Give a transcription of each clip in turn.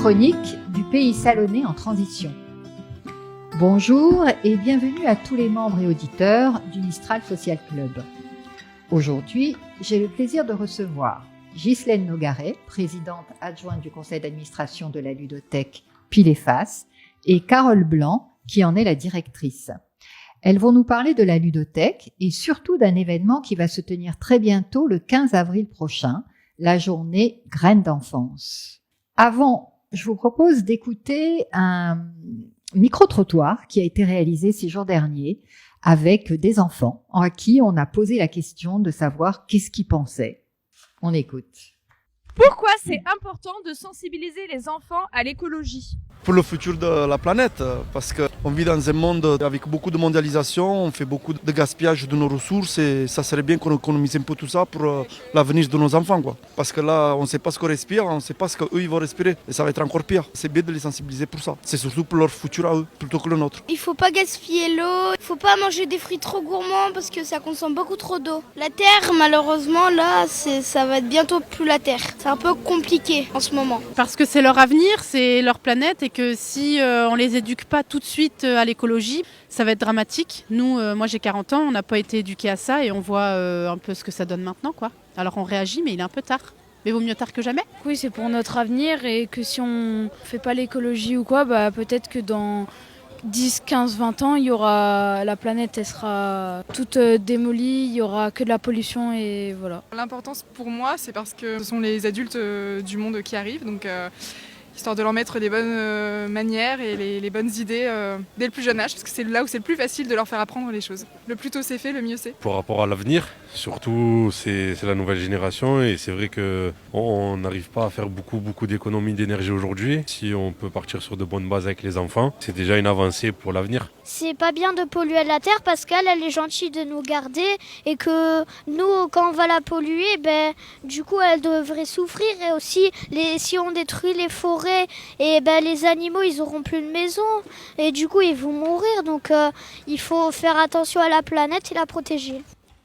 chronique du pays salonnais en transition. Bonjour et bienvenue à tous les membres et auditeurs du Mistral Social Club. Aujourd'hui, j'ai le plaisir de recevoir Ghislaine Nogaret, présidente adjointe du conseil d'administration de la ludothèque Pile et Face, et Carole Blanc, qui en est la directrice. Elles vont nous parler de la ludothèque et surtout d'un événement qui va se tenir très bientôt le 15 avril prochain, la journée Graines d'enfance. Avant, je vous propose d'écouter un micro-trottoir qui a été réalisé ces jours derniers avec des enfants à qui on a posé la question de savoir qu'est-ce qu'ils pensaient. On écoute. Pourquoi c'est important de sensibiliser les enfants à l'écologie ? Pour le futur de la planète, parce qu'on vit dans un monde avec beaucoup de mondialisation, on fait beaucoup de gaspillage de nos ressources et ça serait bien qu'on économise un peu tout ça pour l'avenir de nos enfants, quoi. Parce que là, on ne sait pas ce qu'on respire, on ne sait pas ce qu'eux ils vont respirer et ça va être encore pire. C'est bien de les sensibiliser pour ça. C'est surtout pour leur futur à eux, plutôt que le nôtre. Il ne faut pas gaspiller l'eau, il ne faut pas manger des fruits trop gourmands parce que ça consomme beaucoup trop d'eau. La terre, malheureusement, là, ça va être bientôt plus la terre. C'est un peu compliqué en ce moment. Parce que c'est leur avenir, c'est leur planète et que si on les éduque pas tout de suite à l'écologie, ça va être dramatique. Nous, moi j'ai 40 ans, on n'a pas été éduqués à ça et on voit un peu ce que ça donne maintenant, quoi. Alors on réagit, mais il est un peu tard. Mais vaut mieux tard que jamais. Oui, c'est pour notre avenir et que si on fait pas l'écologie ou quoi, peut-être que dans 10, 15, 20 ans, il y aura la planète, elle sera toute démolie, il y aura que de la pollution et voilà. L'importance pour moi, c'est parce que ce sont les adultes du monde qui arrivent, donc histoire de leur mettre les bonnes manières et les bonnes idées dès le plus jeune âge, parce que c'est là où c'est le plus facile de leur faire apprendre les choses. Le plus tôt c'est fait, le mieux c'est. Par rapport à l'avenir, surtout c'est la nouvelle génération et c'est vrai qu'on n'arrive pas à faire beaucoup d'économies d'énergie aujourd'hui. Si on peut partir sur de bonnes bases avec les enfants, c'est déjà une avancée pour l'avenir. C'est pas bien de polluer la terre parce qu'elle est gentille de nous garder et que nous, quand on va la polluer, du coup elle devrait souffrir et aussi si on détruit les forêts, et les animaux ils auront plus de maison et du coup ils vont mourir, donc il faut faire attention à la planète et la protéger.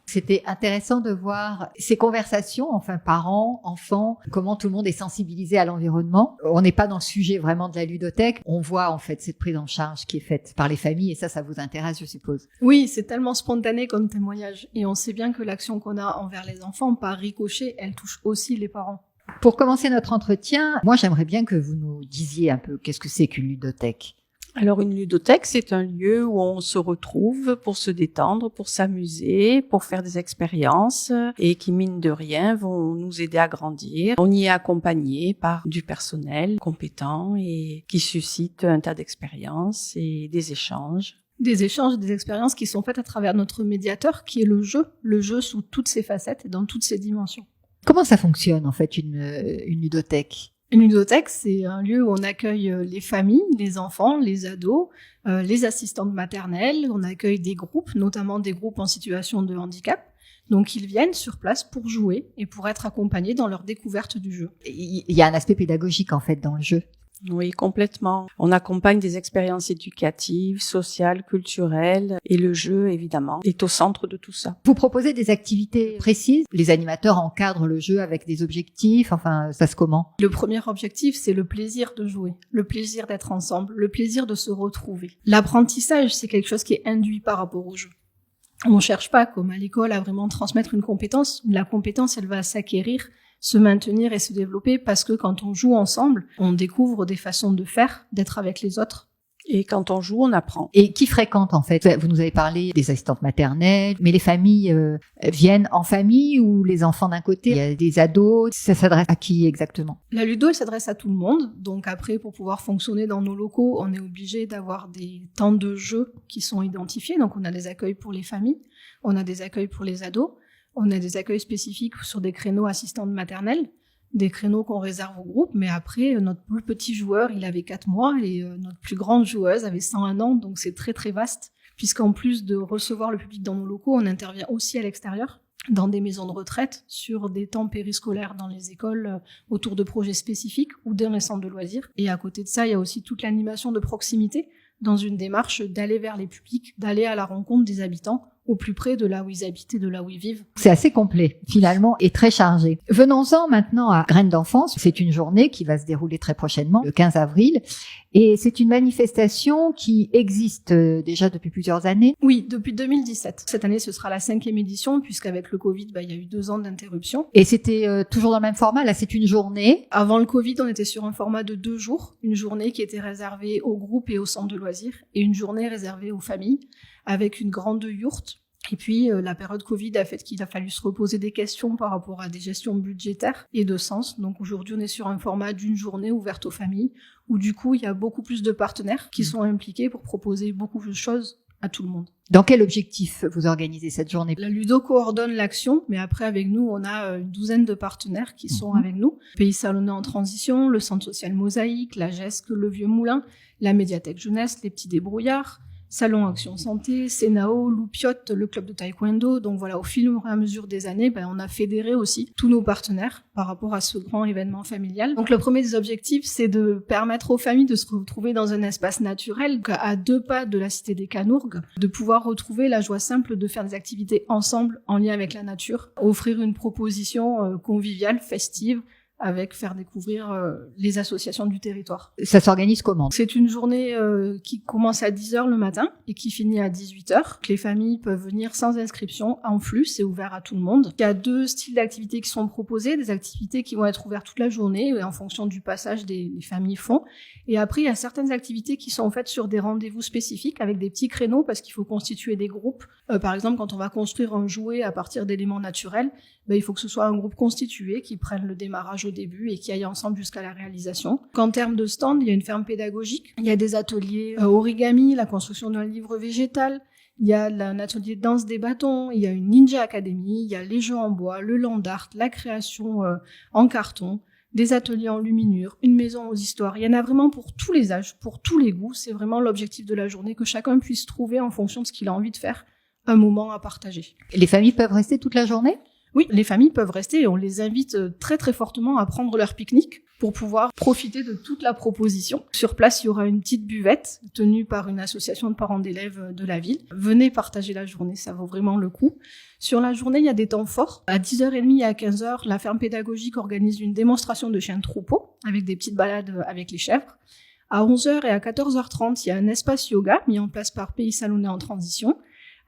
C'était intéressant de voir ces conversations, enfin parents, enfants, comment tout le monde est sensibilisé à l'environnement. On n'est pas dans le sujet vraiment de la ludothèque. On voit en fait cette prise en charge qui est faite par les familles et ça vous intéresse, je suppose. Oui, c'est tellement spontané comme témoignage et on sait bien que l'action qu'on a envers les enfants, par ricochet, elle touche aussi les parents. Pour commencer notre entretien, moi j'aimerais bien que vous nous disiez un peu qu'est-ce que c'est qu'une ludothèque. Alors une ludothèque, c'est un lieu où on se retrouve pour se détendre, pour s'amuser, pour faire des expériences et qui, mine de rien, vont nous aider à grandir. On y est accompagné par du personnel compétent et qui suscite un tas d'expériences et des échanges. Des échanges, des expériences qui sont faites à travers notre médiateur qui est le jeu sous toutes ses facettes et dans toutes ses dimensions. Comment ça fonctionne en fait une ludothèque ? Une ludothèque, c'est un lieu où on accueille les familles, les enfants, les ados, les assistantes maternelles. On accueille des groupes, notamment des groupes en situation de handicap. Donc ils viennent sur place pour jouer et pour être accompagnés dans leur découverte du jeu. Il y a un aspect pédagogique en fait dans le jeu. Oui, complètement. On accompagne des expériences éducatives, sociales, culturelles et le jeu, évidemment, est au centre de tout ça. Vous proposez des activités précises. Les animateurs encadrent le jeu avec des objectifs. Enfin, ça se comment ? Le premier objectif, c'est le plaisir de jouer, le plaisir d'être ensemble, le plaisir de se retrouver. L'apprentissage, c'est quelque chose qui est induit par rapport au jeu. On cherche pas, comme à l'école, à vraiment transmettre une compétence. La compétence, elle va s'acquérir, se maintenir et se développer parce que quand on joue ensemble, on découvre des façons de faire, d'être avec les autres. Et quand on joue, on apprend. Et qui fréquente en fait ? Vous nous avez parlé des assistantes maternelles, mais les familles viennent en famille ou les enfants d'un côté ? Il y a des ados, ça s'adresse à qui exactement ? La ludo, elle s'adresse à tout le monde. Donc après, pour pouvoir fonctionner dans nos locaux, on est obligé d'avoir des temps de jeu qui sont identifiés. Donc on a des accueils pour les familles, on a des accueils pour les ados. On a des accueils spécifiques sur des créneaux assistantes maternelles, des créneaux qu'on réserve au groupe, mais après, notre plus petit joueur, il avait 4 mois et notre plus grande joueuse avait 101 ans, donc c'est très très vaste, puisqu'en plus de recevoir le public dans nos locaux, on intervient aussi à l'extérieur, dans des maisons de retraite, sur des temps périscolaires dans les écoles, autour de projets spécifiques ou dans les centres de loisirs. Et à côté de ça, il y a aussi toute l'animation de proximité, dans une démarche d'aller vers les publics, d'aller à la rencontre des habitants au plus près de là où ils habitent et de là où ils vivent. C'est assez complet, finalement, et très chargé. Venons-en maintenant à Graines d'enfance. C'est une journée qui va se dérouler très prochainement, le 15 avril. Et c'est une manifestation qui existe déjà depuis plusieurs années. Oui, depuis 2017. Cette année, ce sera la 5e édition, puisqu'avec le Covid, il y a eu 2 ans d'interruption. Et c'était toujours dans le même format. Là, c'est une journée. Avant le Covid, on était sur un format de 2 jours. Une journée qui était réservée aux groupes et aux centres de loisirs, et une journée réservée aux familles, avec une grande yourte. Et puis, la période Covid a fait qu'il a fallu se reposer des questions par rapport à des gestions budgétaires et de sens. Donc aujourd'hui, on est sur un format d'une journée ouverte aux familles, où du coup, il y a beaucoup plus de partenaires qui sont impliqués pour proposer beaucoup de choses à tout le monde. Dans quel objectif vous organisez cette journée? La Ludo coordonne l'action, mais après, avec nous, on a une douzaine de partenaires qui sont avec nous. Pays Salonnais en transition, le Centre social Mosaïque, la GESC, le Vieux Moulin, la médiathèque jeunesse, les petits débrouillards, Salon Action Santé, Sénao, Loupiote, le club de taekwondo. Donc voilà, au fil et à mesure des années, on a fédéré aussi tous nos partenaires par rapport à ce grand événement familial. Donc le premier des objectifs, c'est de permettre aux familles de se retrouver dans un espace naturel, à 2 pas de la cité des Canourgues, de pouvoir retrouver la joie simple de faire des activités ensemble en lien avec la nature, offrir une proposition conviviale, festive, avec faire découvrir les associations du territoire. Ça s'organise comment? C'est une journée qui commence à 10h le matin et qui finit à 18h. Les familles peuvent venir sans inscription, en flux, c'est ouvert à tout le monde. Il y a 2 styles d'activités qui sont proposés, des activités qui vont être ouvertes toute la journée et en fonction du passage des familles font. Et après, il y a certaines activités qui sont faites sur des rendez-vous spécifiques avec des petits créneaux parce qu'il faut constituer des groupes. Par exemple, quand on va construire un jouet à partir d'éléments naturels, il faut que ce soit un groupe constitué qui prenne le démarrage au début et qui aille ensemble jusqu'à la réalisation. Qu'en termes de stand, il y a une ferme pédagogique, il y a des ateliers origami, la construction d'un livre végétal, il y a un atelier de danse des bâtons, il y a une Ninja Academy, il y a les jeux en bois, le land art, la création en carton, des ateliers en luminure, une maison aux histoires. Il y en a vraiment pour tous les âges, pour tous les goûts. C'est vraiment l'objectif de la journée, que chacun puisse trouver en fonction de ce qu'il a envie de faire, un moment à partager. Les familles peuvent rester toute la journée? Oui, les familles peuvent rester et on les invite très très fortement à prendre leur pique-nique pour pouvoir profiter de toute la proposition. Sur place, il y aura une petite buvette tenue par une association de parents d'élèves de la ville. Venez partager la journée, ça vaut vraiment le coup. Sur la journée, il y a des temps forts. À 10h30 et à 15h, la ferme pédagogique organise une démonstration de chiens de troupeau avec des petites balades avec les chèvres. À 11h et à 14h30, il y a un espace yoga mis en place par Pays Salonnais en transition.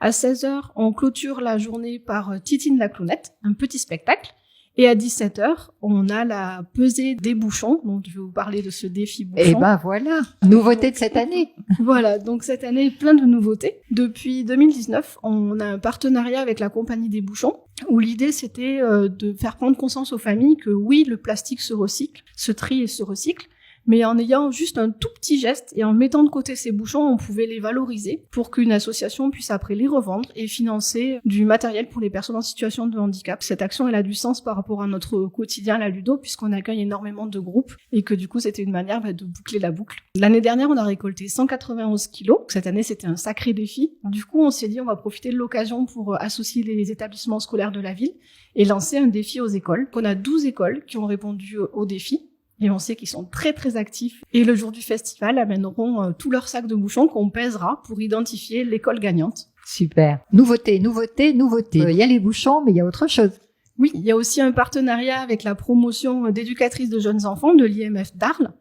À 16h, on clôture la journée par Titine la clownette, un petit spectacle. Et à 17h, on a la pesée des bouchons. Donc, je vais vous parler de ce défi bouchon. Et voilà, nouveauté de cette année. Voilà, donc cette année, plein de nouveautés. Depuis 2019, on a un partenariat avec la Compagnie des Bouchons, où l'idée, c'était de faire prendre conscience aux familles que oui, le plastique se recycle, se trie et se recycle, mais en ayant juste un tout petit geste et en mettant de côté ces bouchons, on pouvait les valoriser pour qu'une association puisse après les revendre et financer du matériel pour les personnes en situation de handicap. Cette action, elle a du sens par rapport à notre quotidien, la Ludo, puisqu'on accueille énormément de groupes et que du coup, c'était une manière de boucler la boucle. L'année dernière, on a récolté 191 kilos. Cette année, c'était un sacré défi. Du coup, on s'est dit, on va profiter de l'occasion pour associer les établissements scolaires de la ville et lancer un défi aux écoles. On a 12 écoles qui ont répondu au défi. Et on sait qu'ils sont très très actifs. Et le jour du festival, amèneront tout leur sac de bouchons qu'on pèsera pour identifier l'école gagnante. Super. Nouveauté, nouveauté, nouveauté. Il y a les bouchons, mais il y a autre chose. Oui, il y a aussi un partenariat avec la promotion d'éducatrices de jeunes enfants de l'IMF d'Arles,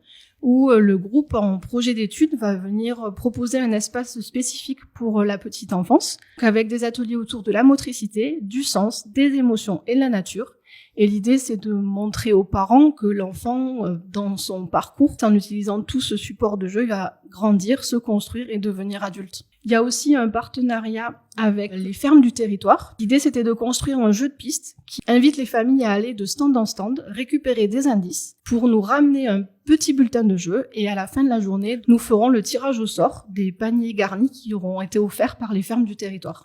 où le groupe en projet d'études va venir proposer un espace spécifique pour la petite enfance, avec des ateliers autour de la motricité, du sens, des émotions et de la nature. Et l'idée, c'est de montrer aux parents que l'enfant, dans son parcours, en utilisant tout ce support de jeu, il va grandir, se construire et devenir adulte. Il y a aussi un partenariat avec les fermes du territoire. L'idée, c'était de construire un jeu de piste qui invite les familles à aller de stand en stand, récupérer des indices pour nous ramener un petit bulletin de jeu. Et à la fin de la journée, nous ferons le tirage au sort des paniers garnis qui auront été offerts par les fermes du territoire.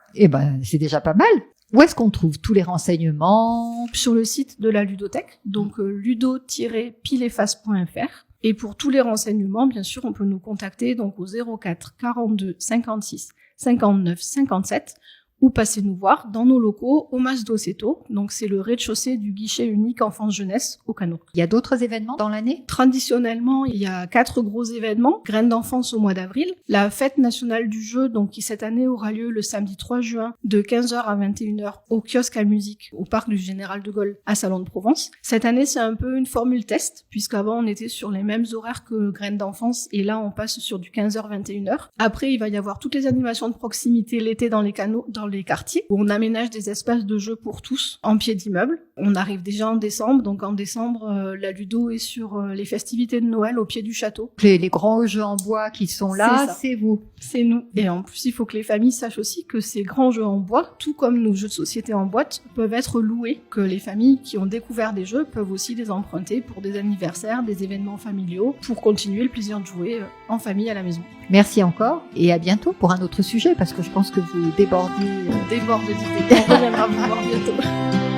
C'est déjà pas mal. Où est-ce qu'on trouve tous les renseignements? Sur le site de la ludothèque, donc ludo-pileface.fr. Et pour tous les renseignements, bien sûr, on peut nous contacter donc au 04 42 56 59 57 ou passez nous voir dans nos locaux au Mas d'Osseto. Donc c'est le rez-de-chaussée du guichet unique enfance-jeunesse au Canot. Il y a d'autres événements dans l'année? Traditionnellement, il y a 4 gros événements. Graines d'enfance au mois d'avril, la fête nationale du jeu, donc qui cette année aura lieu le samedi 3 juin de 15h à 21h au kiosque à musique au parc du Général de Gaulle à Salon de Provence. Cette année, c'est un peu une formule test, puisqu'avant on était sur les mêmes horaires que Graines d'enfance et là on passe sur du 15h-21h. Après, il va y avoir toutes les animations de proximité l'été dans les canaux, dans les quartiers, où on aménage des espaces de jeu pour tous en pied d'immeuble. On arrive déjà en décembre, donc en décembre, la Ludo est sur les festivités de Noël au pied du château. Les grands jeux en bois qui sont là, c'est vous. C'est nous. Et en plus, il faut que les familles sachent aussi que ces grands jeux en bois, tout comme nos jeux de société en boîte, peuvent être loués, que les familles qui ont découvert des jeux peuvent aussi les emprunter pour des anniversaires, des événements familiaux, pour continuer le plaisir de jouer en famille à la maison. Merci encore et à bientôt pour un autre sujet parce que je pense que vous débordez. Déborde d'idées. On reviendra vous voir bientôt.